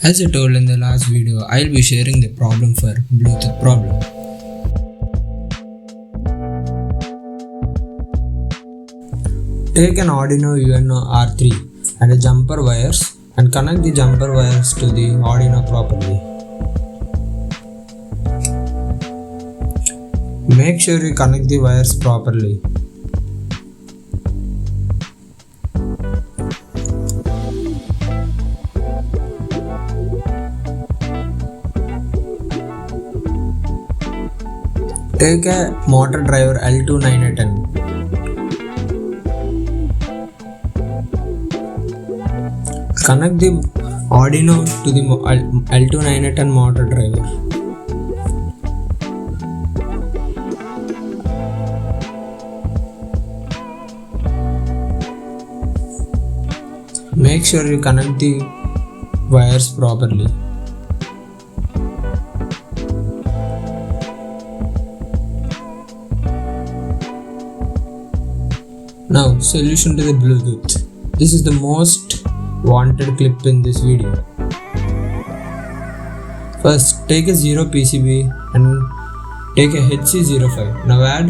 As I told in the last video, I'll be sharing the problem for Bluetooth problem. Take an Arduino UNO R3 and a jumper wires and connect the jumper wires to the Arduino properly. Make sure you connect the wires properly. Take a motor driver L2910. Connect the Arduino to the L2910 motor driver. Make sure you connect the wires properly. Now, solution to the Bluetooth. This is the most wanted clip in this video. First, take a 0 PCB and take a HC05. Now add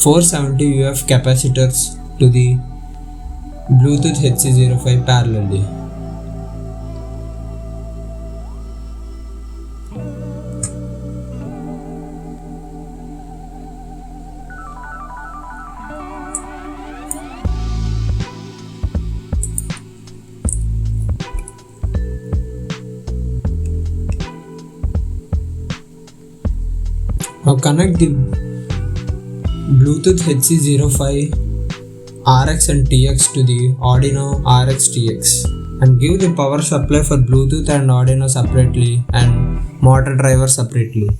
470 UF capacitors to the Bluetooth HC05 parallelly. Now connect the Bluetooth HC05 RX and TX to the Arduino RX TX and give the power supply for Bluetooth and Arduino separately and motor driver separately.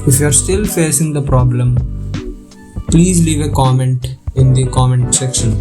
If you are still facing the problem, please leave a comment in the comment section.